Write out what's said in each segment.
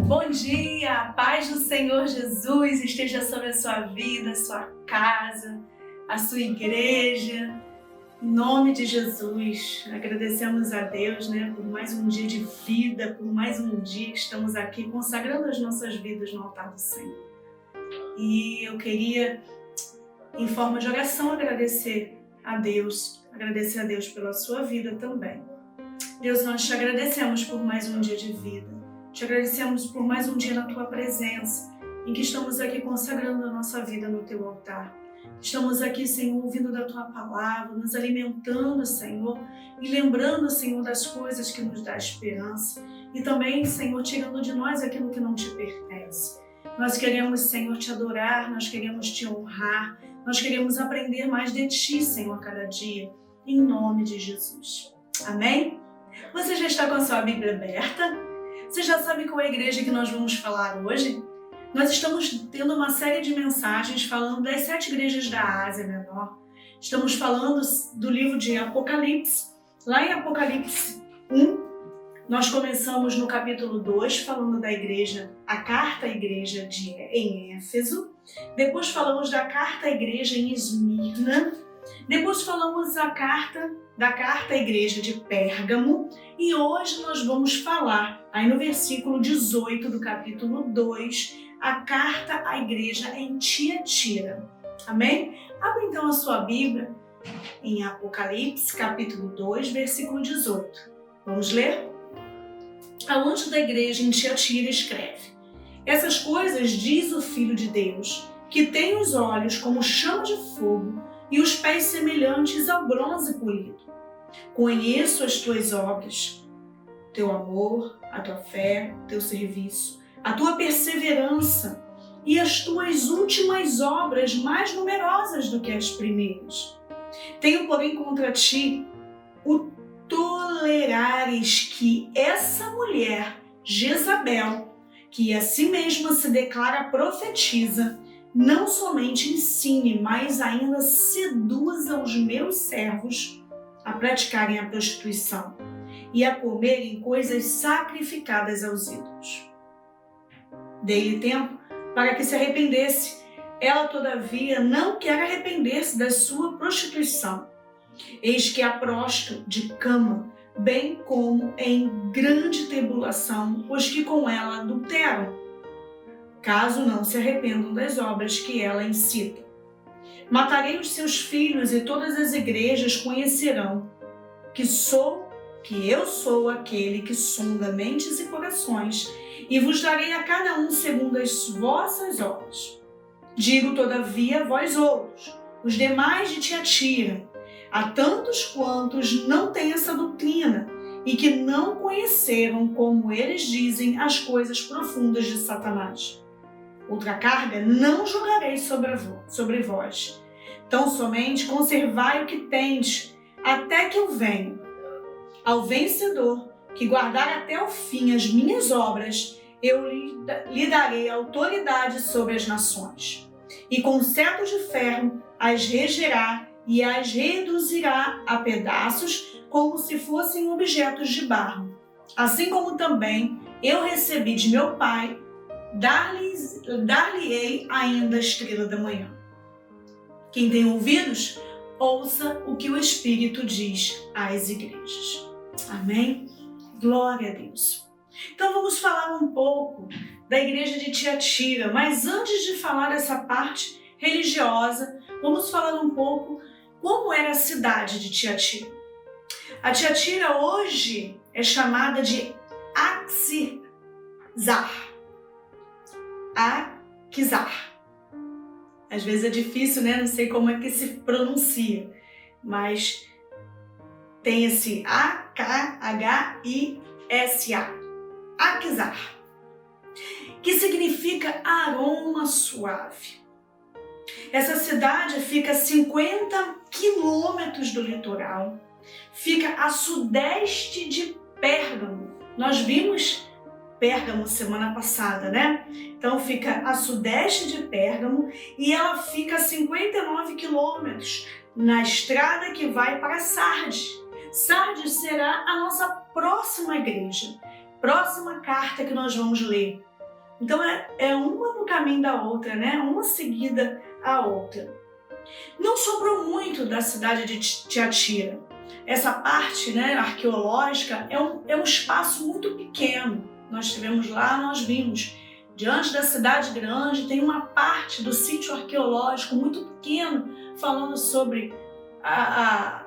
Bom dia, a paz do Senhor Jesus esteja sobre a sua vida, a sua casa, a sua igreja. Em nome de Jesus, agradecemos a Deus, por mais um dia de vida, por mais um dia que estamos aqui consagrando as nossas vidas no altar do Senhor. E eu queria, em forma de oração, agradecer a Deus pela sua vida também. Deus, nós te agradecemos por mais um dia de vida. Te agradecemos por mais um dia na Tua presença, em que estamos aqui consagrando a nossa vida no Teu altar. Estamos aqui, Senhor, ouvindo da Tua palavra, nos alimentando, Senhor, e lembrando, Senhor, das coisas que nos dá esperança. E também, Senhor, tirando de nós aquilo que não te pertence. Nós queremos, Senhor, te adorar, nós queremos te honrar, nós queremos aprender mais de Ti, Senhor, a cada dia, em nome de Jesus. Amém? Você já está com a sua Bíblia aberta? Você já sabe qual é a igreja que nós vamos falar hoje? Nós estamos tendo uma série de mensagens falando das 7 igrejas da Ásia Menor. Estamos falando do livro de Apocalipse. Lá em Apocalipse 1, nós começamos no capítulo 2, falando da igreja, a carta à igreja em Éfeso. Depois falamos da carta à igreja em Esmirna. Depois falamos da carta à igreja de Pérgamo. E hoje nós vamos falar, aí no versículo 18 do capítulo 2, a carta à igreja em Tiatira. Amém? Abra então a sua Bíblia em Apocalipse, capítulo 2, versículo 18. Vamos ler? Ao anjo da igreja em Tiatira escreve: essas coisas diz o Filho de Deus, que tem os olhos como chama de fogo e os pés semelhantes ao bronze polido. Conheço as tuas obras, teu amor, a tua fé, teu serviço, a tua perseverança e as tuas últimas obras mais numerosas do que as primeiras. Tenho, porém, contra ti o tolerares que essa mulher, Jezabel, que a si mesma se declara profetiza, não somente ensine, mas ainda seduza os meus servos a praticarem a prostituição e a comerem coisas sacrificadas aos ídolos. Dei-lhe tempo para que se arrependesse. Ela, todavia, não quer arrepender-se da sua prostituição. Eis que a prosto de cama, bem como em grande tribulação os que com ela adulteram, caso não se arrependam das obras que ela incita. Matarei os seus filhos e todas as igrejas conhecerão que eu sou aquele que sonda mentes e corações, e vos darei a cada um segundo as vossas obras. Digo, todavia, a vós outros, os demais de Tiatira, a tantos quantos não têm essa doutrina e que não conheceram, como eles dizem, as coisas profundas de Satanás. Outra carga não julgarei sobre vós. Tão somente conservai o que tendes, até que eu venha. Ao vencedor, que guardar até o fim as minhas obras, eu lhe darei autoridade sobre as nações. E com cetro de ferro as regerá e as reduzirá a pedaços, como se fossem objetos de barro. Assim como também eu recebi de meu Pai, dar-lhe-ei ainda a estrela da manhã. Quem tem ouvidos, ouça o que o Espírito diz às igrejas. Amém? Glória a Deus. Então vamos falar um pouco da igreja de Tiatira, mas antes de falar dessa parte religiosa, vamos falar um pouco como era a cidade de Tiatira. A Tiatira hoje é chamada de Akizar. Às vezes é difícil, Não sei como é que se pronuncia, mas tem esse A-K-H-I-S-A. Akizar, que significa aroma suave. Essa cidade fica a 50 quilômetros do litoral, fica a sudeste de Pérgamo. Nós vimos Pérgamo semana passada, Então fica a sudeste de Pérgamo e ela fica a 59 quilômetros na estrada que vai para Sardes. Sardes será a nossa próxima igreja, próxima carta que nós vamos ler. Então é uma no caminho da outra, né? Uma seguida à outra. Não sobrou muito da cidade de Tiatira. Essa parte, né, arqueológica é um espaço muito pequeno. Nós estivemos lá, nós vimos. Diante da cidade grande tem uma parte do sítio arqueológico muito pequeno, falando sobre a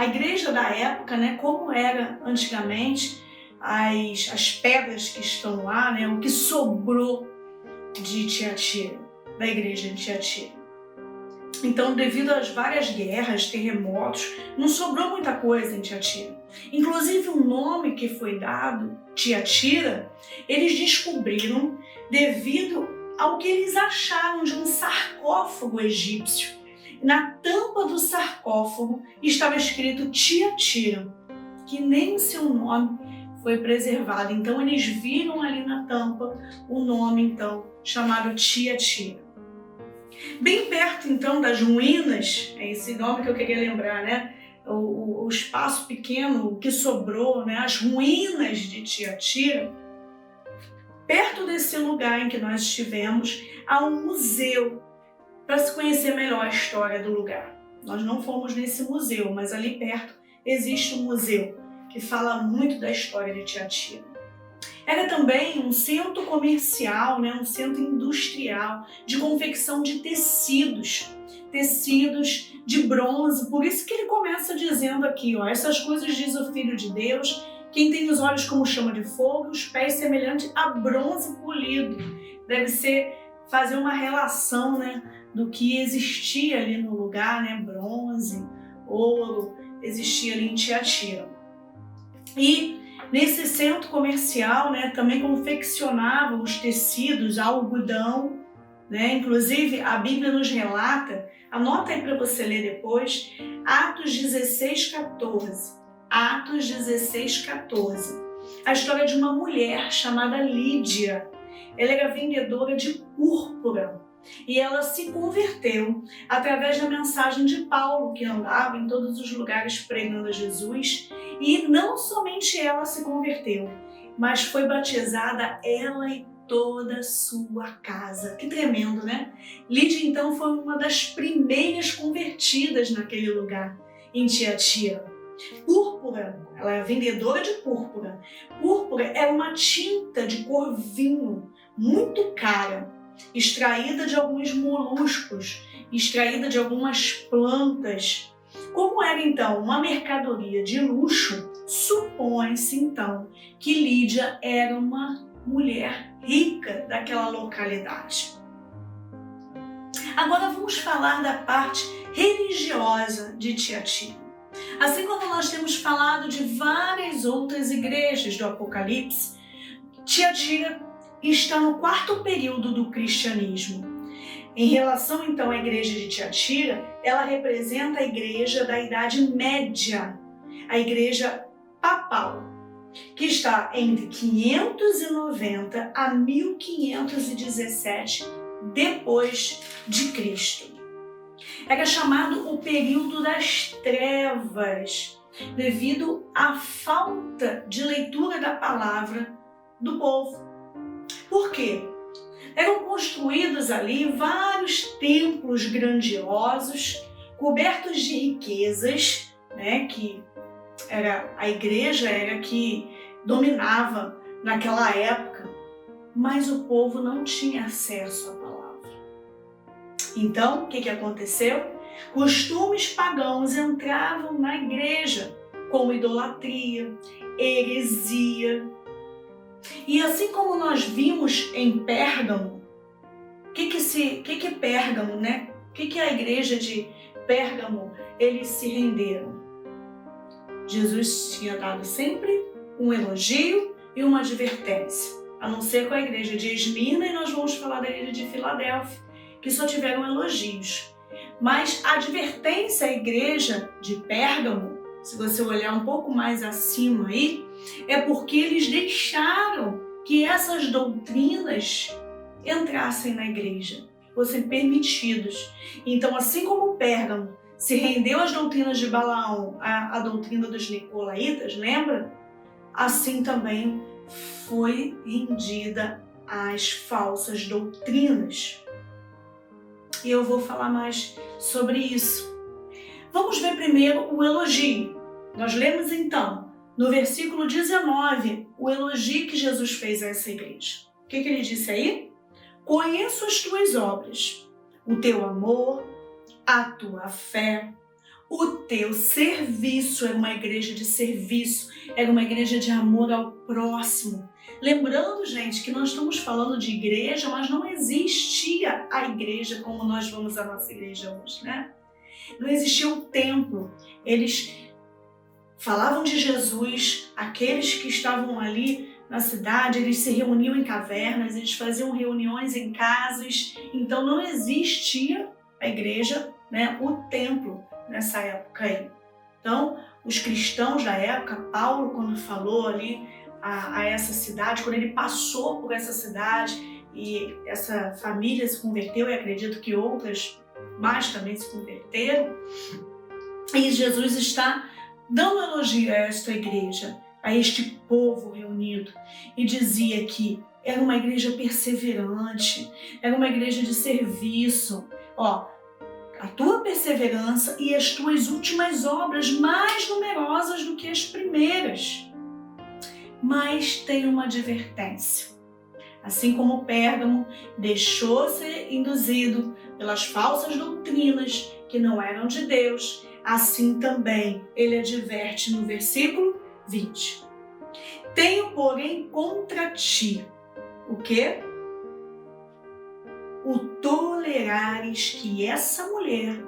igreja da época, né, como era antigamente, as pedras que estão lá, né, o que sobrou de Tiatira, da igreja de Tiatira. Então, devido às várias guerras, terremotos, não sobrou muita coisa em Tiatira. Inclusive, o nome que foi dado, Tiatira, eles descobriram devido ao que eles acharam de um sarcófago egípcio. Na tampa do sarcófago estava escrito Tiatira, que nem o seu nome foi preservado. Então, eles viram ali na tampa o nome, então, chamado Tiatira. Bem perto, então, das ruínas, é esse nome que eu queria lembrar, né? O espaço pequeno que sobrou, né? As ruínas de Tiatira, perto desse lugar em que nós estivemos, há um museu para se conhecer melhor a história do lugar. Nós não fomos nesse museu, mas ali perto existe um museu que fala muito da história de Tiatira. Era também um centro comercial, né, um centro industrial de confecção de tecidos de bronze. Por isso que ele começa dizendo aqui, ó, essas coisas diz o Filho de Deus, quem tem os olhos como chama de fogo, os pés semelhantes a bronze polido. Deve ser fazer uma relação, né, do que existia ali no lugar, né, bronze, ouro, existia ali em Tiatira. E nesse centro comercial, né, também confeccionavam os tecidos, algodão, né? Inclusive a Bíblia nos relata, anota aí para você ler depois, Atos 16:14. Atos 16:14. A história de uma mulher chamada Lídia. Ela era vendedora de púrpura e ela se converteu através da mensagem de Paulo, que andava em todos os lugares pregando a Jesus. E não somente ela se converteu, mas foi batizada ela e toda a sua casa. Que tremendo, né? Lídia, então, foi uma das primeiras convertidas naquele lugar, em Tiatira. Púrpura, ela é vendedora de púrpura. Púrpura é uma tinta de cor vinho, muito cara, extraída de alguns moluscos, extraída de algumas plantas. Como era então uma mercadoria de luxo, supõe-se então que Lídia era uma mulher rica daquela localidade. Agora vamos falar da parte religiosa de Tiatira. Assim como nós temos falado de várias outras igrejas do Apocalipse, Tiatira está no quarto período do cristianismo. Em relação então à igreja de Tiatira, ela representa a igreja da Idade Média, a igreja papal, que está entre 590 a 1517 depois de Cristo. Era chamado o período das trevas, devido à falta de leitura da palavra do povo. Por quê? Eram construídos ali vários templos grandiosos, cobertos de riquezas, né, que a igreja era que dominava naquela época, mas o povo não tinha acesso à palavra. Então, o que aconteceu? Costumes pagãos entravam na igreja, como idolatria, heresia. E assim como nós vimos em Pérgamo, o que é Pérgamo, né? O que a igreja de Pérgamo, eles se renderam? Jesus tinha dado sempre um elogio e uma advertência, a não ser com a igreja de Esmirna, e nós vamos falar da igreja de Filadélfia, que só tiveram elogios. Mas a advertência à igreja de Pérgamo, se você olhar um pouco mais acima aí, é porque eles deixaram que essas doutrinas entrassem na igreja, fossem permitidos. Então, assim como Pérgamo se rendeu às doutrinas de Balaão, à doutrina dos Nicolaítas, lembra? Assim também foi rendida às falsas doutrinas. E eu vou falar mais sobre isso. Vamos ver primeiro o elogio. Nós lemos então, no versículo 19, o elogio que Jesus fez a essa igreja. O que ele disse aí? Conheço as tuas obras, o teu amor, a tua fé, o teu serviço. Era uma igreja de serviço, era uma igreja de amor ao próximo. Lembrando, gente, que nós estamos falando de igreja, mas não existia a igreja como nós vamos à nossa igreja hoje, né? Não existia um templo. Eles falavam de Jesus, aqueles que estavam ali na cidade, eles se reuniam em cavernas, eles faziam reuniões em casas. Então não existia a igreja, né, o templo nessa época aí. Então, os cristãos da época, Paulo, quando falou ali a essa cidade, quando ele passou por essa cidade e essa família se converteu, e acredito que outras mais também se converteram, e Jesus está dando elogio a esta igreja, a este povo reunido, e dizia que era uma igreja perseverante, era uma igreja de serviço. Ó, a tua perseverança e as tuas últimas obras mais numerosas do que as primeiras. Mas tem uma advertência. Assim como Pérgamo deixou-se induzido pelas falsas doutrinas que não eram de Deus, assim também ele adverte no versículo 20. Tenho, porém, contra ti o quê? O tolerares que essa mulher,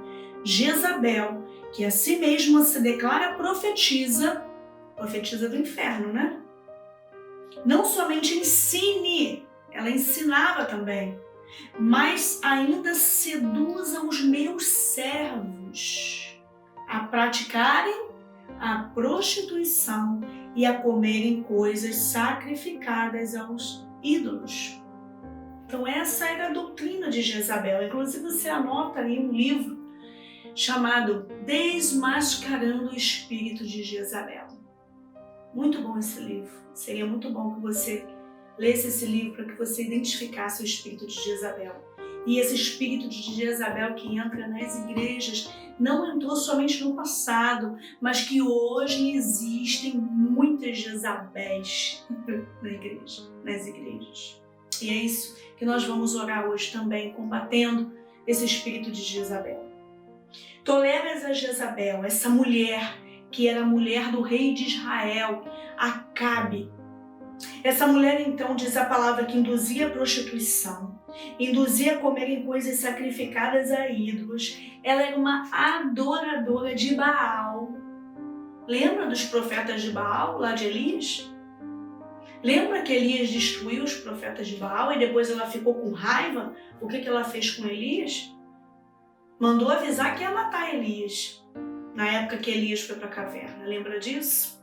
Jezabel, que a si mesma se declara profetiza do inferno, né? Não somente ensine, ela ensinava também, mas ainda seduza os meus servos a praticarem a prostituição e a comerem coisas sacrificadas aos ídolos. Então essa era a doutrina de Jezabel. Inclusive você anota aí um livro chamado Desmascarando o Espírito de Jezabel. Muito bom esse livro. Seria muito bom que você lesse esse livro para que você identificasse o espírito de Jezabel. E esse espírito de Jezabel que entra nas igrejas não entrou somente no passado, mas que hoje existem muitas Jezabéis nas igrejas. E é isso que nós vamos orar hoje também, combatendo esse espírito de Jezabel. Toleras a Jezabel, essa mulher que era a mulher do rei de Israel, Acabe. Essa mulher, então, diz a palavra que induzia a prostituição, induzia a comerem coisas sacrificadas a ídolos. Ela era uma adoradora de Baal. Lembra dos profetas de Baal, lá de Elias? Lembra que Elias destruiu os profetas de Baal e depois ela ficou com raiva? O que ela fez com Elias? Mandou avisar que ia matar Elias, na época que Elias foi para a caverna. Lembra disso?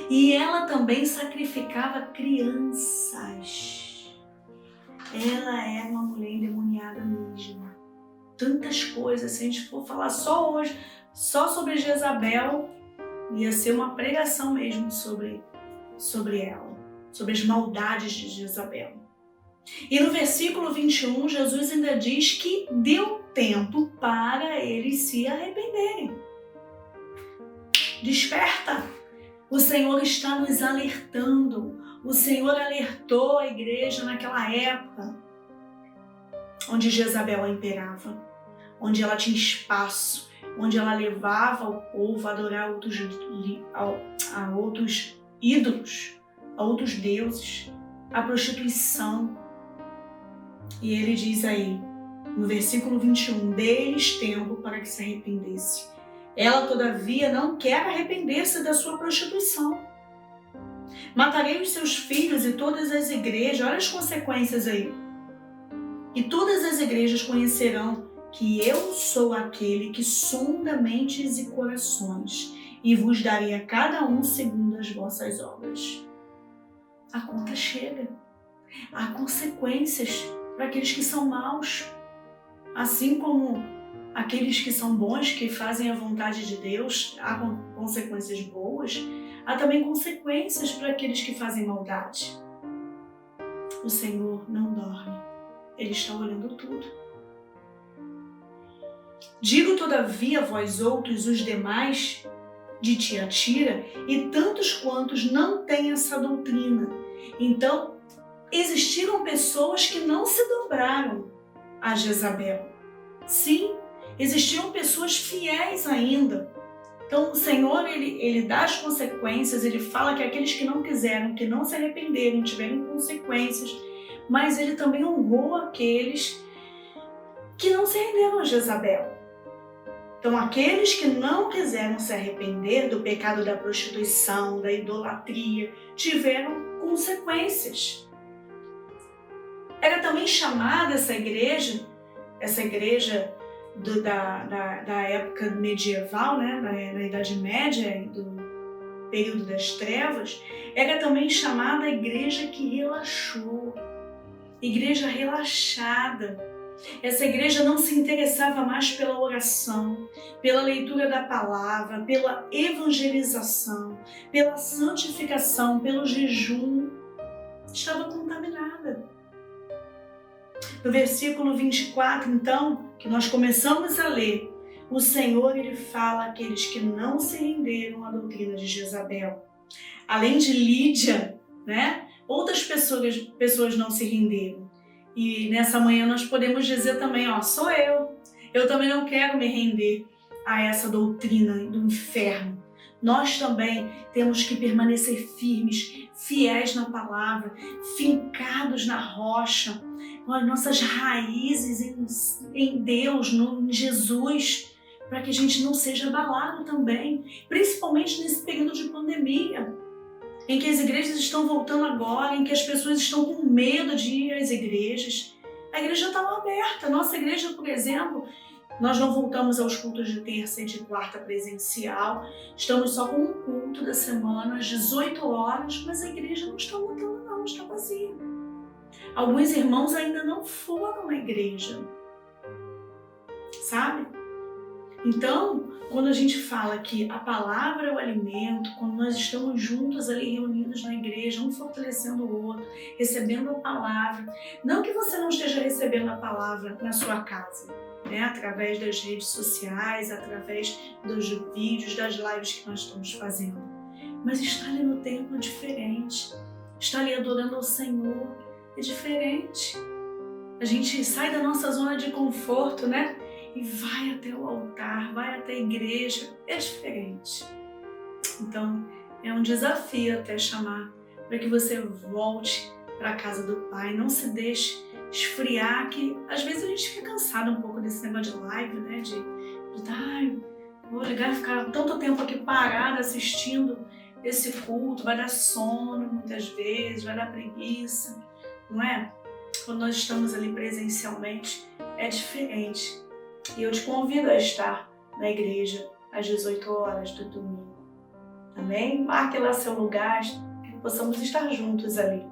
E ela também sacrificava crianças. Ela era uma mulher endemoniada mesmo. Tantas coisas, se a gente for falar só hoje, só sobre Jezabel, ia ser uma pregação mesmo sobre ela, sobre as maldades de Jezabel. E no versículo 21, Jesus ainda diz que deu tempo para eles se arrependerem. Desperta! O Senhor está nos alertando. O Senhor alertou a igreja naquela época onde Jezabel imperava, onde ela tinha espaço, onde ela levava o povo a adorar outros ídolos, a outros deuses, a prostituição. E ele diz aí, no versículo 21, dê-lhes tempo para que se arrependesse. Ela, todavia, não quer arrepender-se da sua prostituição. Matarei os seus filhos e todas as igrejas, olha as consequências aí. E todas as igrejas conhecerão que eu sou aquele que sonda mentes e corações, e vos darei a cada um segundo as vossas obras. A conta chega. Há consequências para aqueles que são maus. Assim como aqueles que são bons, que fazem a vontade de Deus, há consequências boas, há também consequências para aqueles que fazem maldade. O Senhor não dorme, Ele está olhando tudo. Digo todavia a vós outros, os demais de Tiatira, e tantos quantos não têm essa doutrina. Então, existiram pessoas que não se dobraram a Jezabel. Sim, existiam pessoas fiéis ainda. Então o Senhor, ele dá as consequências, ele fala que aqueles que não quiseram, que não se arrependeram, tiveram consequências, mas ele também honrou aqueles que não se renderam a Jezabel. Então aqueles que não quiseram se arrepender do pecado da prostituição, da idolatria, tiveram consequências. Era também chamada essa igreja da época medieval, né, na Idade Média, do período das trevas, era também chamada a igreja que relaxou, igreja relaxada. Essa igreja não se interessava mais pela oração, pela leitura da palavra, pela evangelização, pela santificação, pelo jejum. Estava contaminada. No versículo 24, então, que nós começamos a ler, o Senhor, ele fala àqueles que não se renderam à doutrina de Jezabel. Além de Lídia, né, outras pessoas não se renderam. E nessa manhã nós podemos dizer também, sou eu. Eu também não quero me render a essa doutrina do inferno. Nós também temos que permanecer firmes, fiéis na palavra, fincados na rocha, com as nossas raízes em Deus, em Jesus, para que a gente não seja abalado também, principalmente nesse período de pandemia, em que as igrejas estão voltando agora, em que as pessoas estão com medo de ir às igrejas. A igreja estava aberta. Nossa igreja, por exemplo, nós não voltamos aos cultos de terça e de quarta presencial, estamos só com um culto da semana, às 18 horas, mas a igreja não está voltando não, está vazia. Alguns irmãos ainda não foram à igreja, sabe? Então, quando a gente fala que a palavra é o alimento, quando nós estamos juntos ali reunidos na igreja, um fortalecendo o outro, recebendo a palavra, não que você não esteja recebendo a palavra na sua casa, né? Através das redes sociais, através dos vídeos, das lives que nós estamos fazendo, mas está ali no templo diferente, está ali adorando ao Senhor, é diferente. A gente sai da nossa zona de conforto, né? E vai até o altar, vai até a igreja, é diferente. Então, é um desafio até chamar para que você volte para a casa do Pai, não se deixe esfriar, que às vezes a gente fica cansado um pouco desse negócio de live, né? Vou ligar e ficar tanto tempo aqui parada assistindo esse culto, vai dar sono muitas vezes, vai dar preguiça, não é? Quando nós estamos ali presencialmente, é diferente. E eu te convido a estar na igreja às 18 horas do domingo. Amém? Marque lá seu lugar, que possamos estar juntos ali.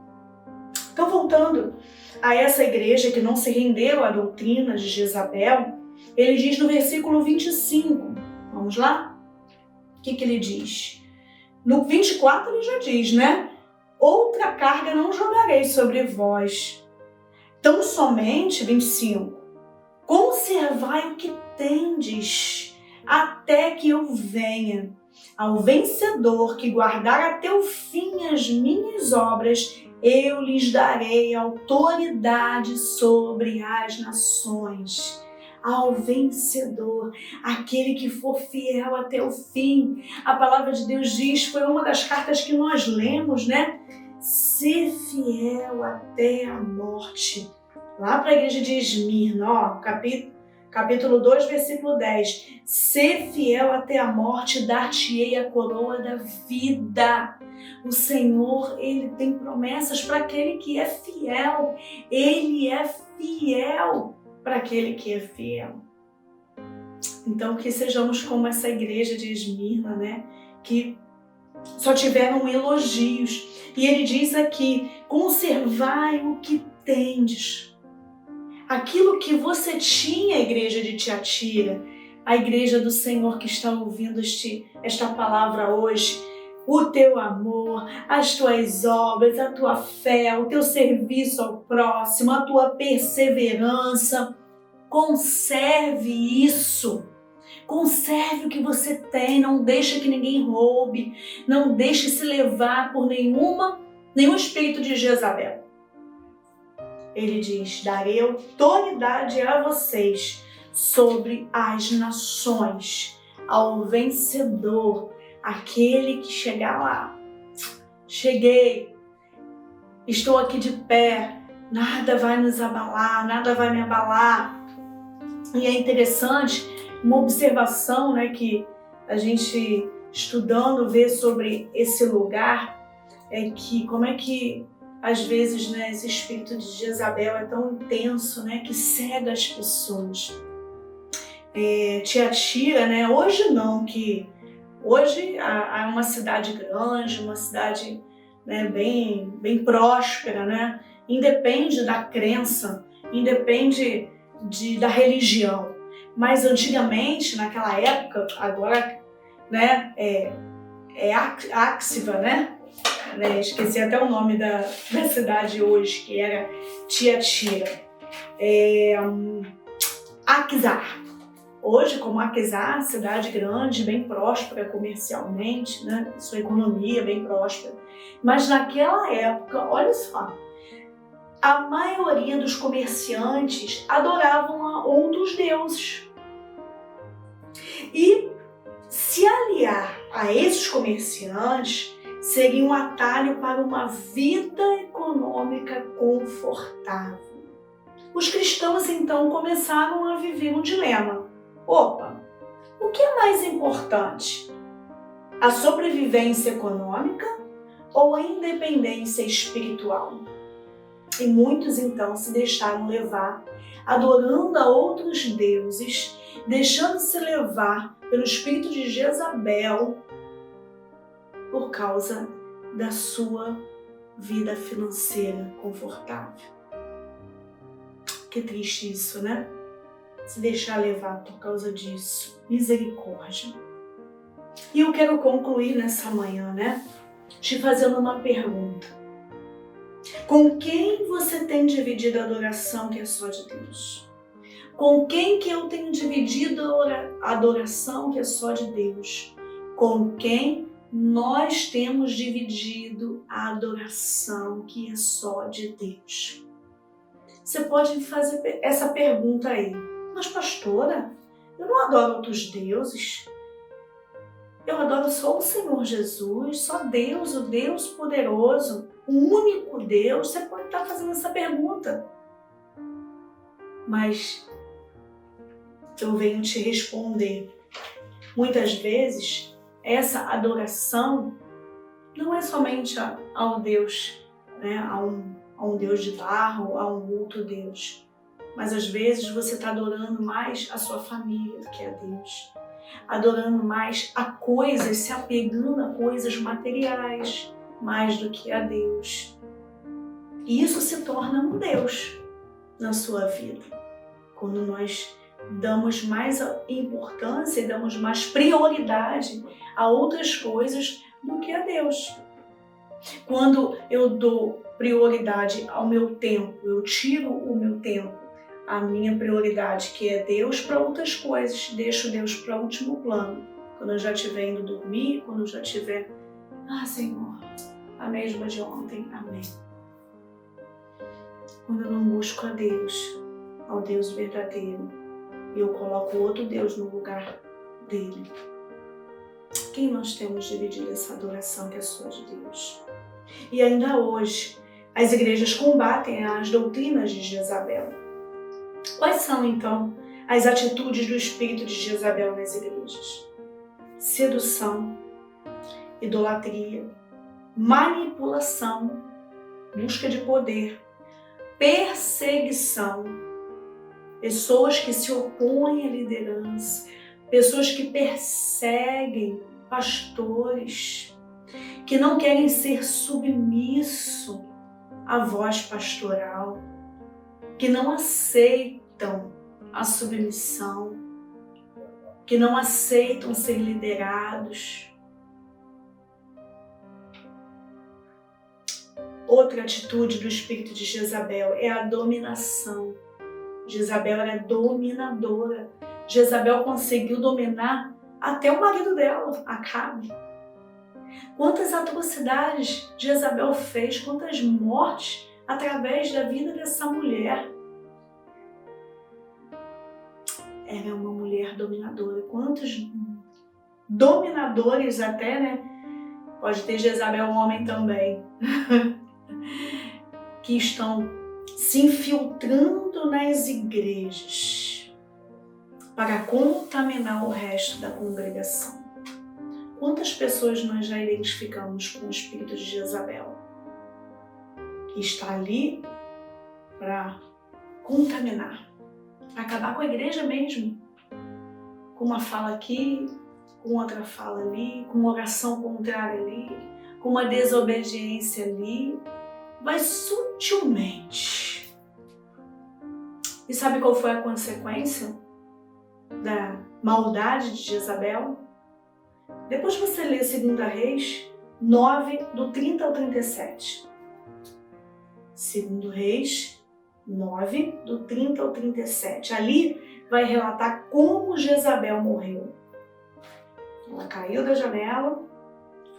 Então, voltando a essa igreja que não se rendeu à doutrina de Jezabel, ele diz no versículo 25, vamos lá? O que ele diz? No 24 ele já diz, né? Outra carga não jogarei sobre vós. Tão somente, 25, conservai o que tendes, até que eu venha. Ao vencedor que guardar até o fim as minhas obras, eu lhes darei autoridade sobre as nações. Ao vencedor, aquele que for fiel até o fim. A palavra de Deus diz, foi uma das cartas que nós lemos, né? Ser fiel até a morte. Lá para a igreja de Esmirna, capítulo 2, versículo 10. Ser fiel até a morte, dar-te-ei a coroa da vida. O Senhor, Ele tem promessas para aquele que é fiel. Ele é fiel para aquele que é fiel. Então, que sejamos como essa igreja de Esmirna, né? Que só tiveram elogios. E ele diz aqui, conservai o que tendes. Aquilo que você tinha, igreja de Tiatira, a igreja do Senhor que está ouvindo esta palavra hoje, o teu amor, as tuas obras, a tua fé, o teu serviço ao próximo, a tua perseverança. Conserve isso. Conserve o que você tem, não deixe que ninguém roube, não deixe se levar por nenhum espírito de Jezabel. Ele diz: darei autoridade a vocês sobre as nações, ao vencedor, aquele que chegar lá. Cheguei, estou aqui de pé, nada vai nos abalar, nada vai me abalar. E é interessante, uma observação, né, que a gente estudando vê sobre esse lugar, é que como é que às vezes, né, esse espírito de Jezabel é tão intenso, né, que cega as pessoas. Tiatira, né, hoje não, que hoje há uma cidade grande, uma cidade, né, bem próspera, né, independe da crença, independe da religião. Mas antigamente, naquela época, agora, né, Axiva, né? Esqueci até o nome da cidade hoje, que era Tiatira. Aquisar. Hoje, como Aquisar, cidade grande, bem próspera comercialmente, né? Sua economia bem próspera. Mas naquela época, olha só, a maioria dos comerciantes adoravam a outros deuses. E se aliar a esses comerciantes seria um atalho para uma vida econômica confortável. Os cristãos então começaram a viver um dilema. Opa, o que é mais importante? A sobrevivência econômica ou a independência espiritual? E muitos então se deixaram levar, adorando a outros deuses, deixando-se levar pelo espírito de Jezabel por causa da sua vida financeira confortável. Que triste isso, né? Se deixar levar por causa disso. Misericórdia. E eu quero concluir nessa manhã, né, te fazendo uma pergunta. Com quem você tem dividido a adoração que é só de Deus? Com quem que eu tenho dividido a adoração que é só de Deus? Com quem nós temos dividido a adoração que é só de Deus? Você pode fazer essa pergunta aí. Mas pastora, eu não adoro outros deuses. Eu adoro só o Senhor Jesus, só Deus, o Deus poderoso, o único Deus. Você pode estar fazendo essa pergunta. Mas eu venho te responder. Muitas vezes, essa adoração não é somente ao Deus, né, a um Deus de barro, a um outro Deus. Mas às vezes você está adorando mais a sua família do que a Deus. Adorando mais a coisas, se apegando a coisas materiais mais do que a Deus. E isso se torna um Deus na sua vida. Quando nós damos mais importância e damos mais prioridade a outras coisas do que a Deus. Quando eu dou prioridade ao meu tempo, eu tiro o meu tempo, a minha prioridade, que é Deus, para outras coisas, deixo Deus para o último plano. Quando eu já estiver indo dormir, quando eu já estiver, Senhor, a mesma de ontem, amém. Quando eu não busco a Deus, ao Deus verdadeiro, e eu coloco outro Deus no lugar dele. Quem nós temos dividido essa adoração que é só de Deus? E ainda hoje, as igrejas combatem as doutrinas de Jezabel. Quais são, então, as atitudes do espírito de Jezabel nas igrejas? Sedução, idolatria, manipulação, busca de poder, perseguição, pessoas que se opõem à liderança, pessoas que perseguem pastores, que não querem ser submisso à voz pastoral, que não aceitam a submissão, que não aceitam ser liderados. Outra atitude do espírito de Jezabel é a dominação. Jezabel era dominadora. Jezabel conseguiu dominar até o marido dela, Acabe. Quantas atrocidades Jezabel fez, quantas mortes através da vida dessa mulher. Era uma mulher dominadora. Quantos dominadores até, né? Pode ter Jezabel homem também. Que estão se infiltrando nas igrejas para contaminar o resto da congregação. Quantas pessoas nós já identificamos com o espírito de Jezabel? Que está ali para contaminar, para acabar com a igreja mesmo. Com uma fala aqui, com outra fala ali, com uma oração contrária ali, com uma desobediência ali. Vai sutilmente. E sabe qual foi a consequência da maldade de Jezabel? Depois você lê 2 Reis 9, do 30 ao 37. 2 Reis 9, do 30 ao 37. Ali vai relatar como Jezabel morreu. Ela caiu da janela,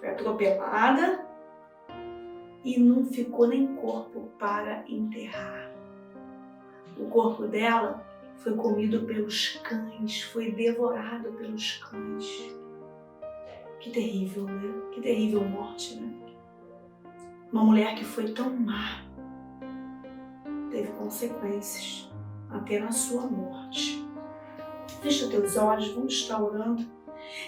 foi atropelada e não ficou nem corpo para enterrar. O corpo dela foi comido pelos cães, foi devorado pelos cães. Que terrível, né? Que terrível morte, né? Uma mulher que foi tão má teve consequências até na sua morte. Fecha teus olhos, vamos estar orando,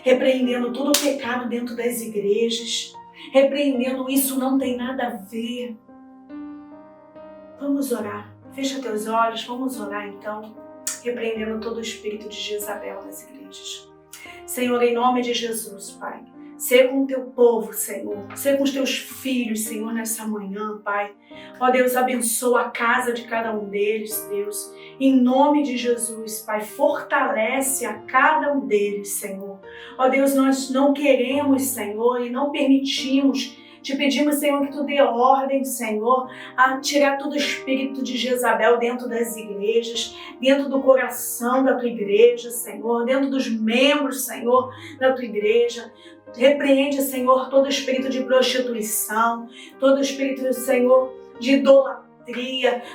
repreendendo todo o pecado dentro das igrejas, repreendendo isso não tem nada a ver. Vamos orar. Fecha teus olhos, vamos orar então, repreendendo todo o espírito de Jezabel nas igrejas. Senhor, em nome de Jesus, Pai, ser com o teu povo, Senhor, ser com os teus filhos, Senhor, nessa manhã, Pai. Ó Deus, abençoa a casa de cada um deles, Deus. Em nome de Jesus, Pai, fortalece a cada um deles, Senhor. Ó Deus, nós não queremos, Senhor, e não permitimos. Te pedimos, Senhor, que Tu dê ordem, Senhor, a tirar todo o espírito de Jezabel dentro das igrejas, dentro do coração da Tua igreja, Senhor, dentro dos membros, Senhor, da Tua igreja. Repreende, Senhor, todo o espírito de prostituição, todo o espírito, Senhor, de idolatria,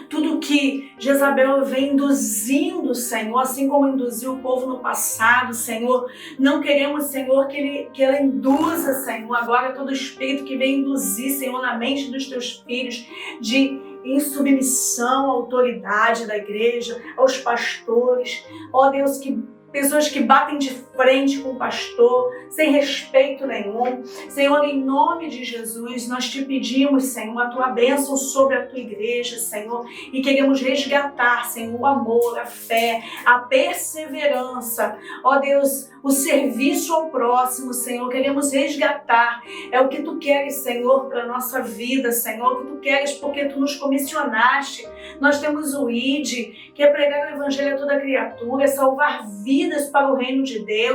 tudo que Jezabel vem induzindo, Senhor, assim como induziu o povo no passado, Senhor. Não queremos, Senhor, que ela induza, Senhor, agora todo o espírito que vem induzir, Senhor, na mente dos Teus filhos, de insubmissão à autoridade da igreja, aos pastores. Ó Deus, que pessoas que batem de frente com o pastor, sem respeito nenhum. Senhor, em nome de Jesus, nós te pedimos, Senhor, a Tua bênção sobre a Tua igreja, Senhor, e queremos resgatar, Senhor, o amor, a fé, a perseverança. Ó Deus, o serviço ao próximo, Senhor, queremos resgatar. É o que Tu queres, Senhor, para a nossa vida, Senhor, o que Tu queres porque Tu nos comissionaste. Nós temos o ID, que é pregar o evangelho a toda criatura, é salvar vidas para o reino de Deus.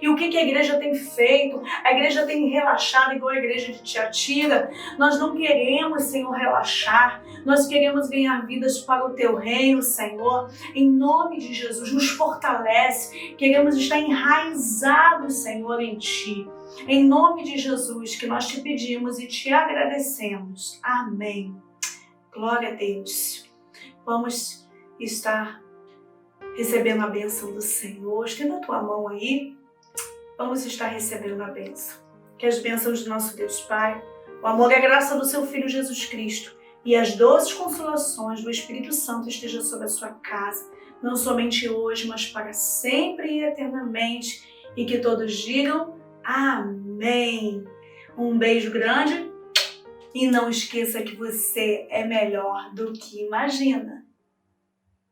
E o que a igreja tem feito? A igreja tem relaxado igual a igreja de Tiatira. Nós não queremos, Senhor, relaxar. Nós queremos ganhar vidas para o Teu reino, Senhor. Em nome de Jesus, nos fortalece. Queremos estar enraizados, Senhor, em Ti. Em nome de Jesus, que nós Te pedimos e Te agradecemos. Amém. Glória a Deus. Vamos estar recebendo a bênção do Senhor. Estenda a tua mão aí. Vamos estar recebendo a bênção. Que as bênçãos do nosso Deus Pai, o amor e a graça do Seu Filho Jesus Cristo e as doces consolações do Espírito Santo estejam sobre a sua casa, não somente hoje, mas para sempre e eternamente. E que todos digam amém. Um beijo grande e não esqueça que você é melhor do que imagina.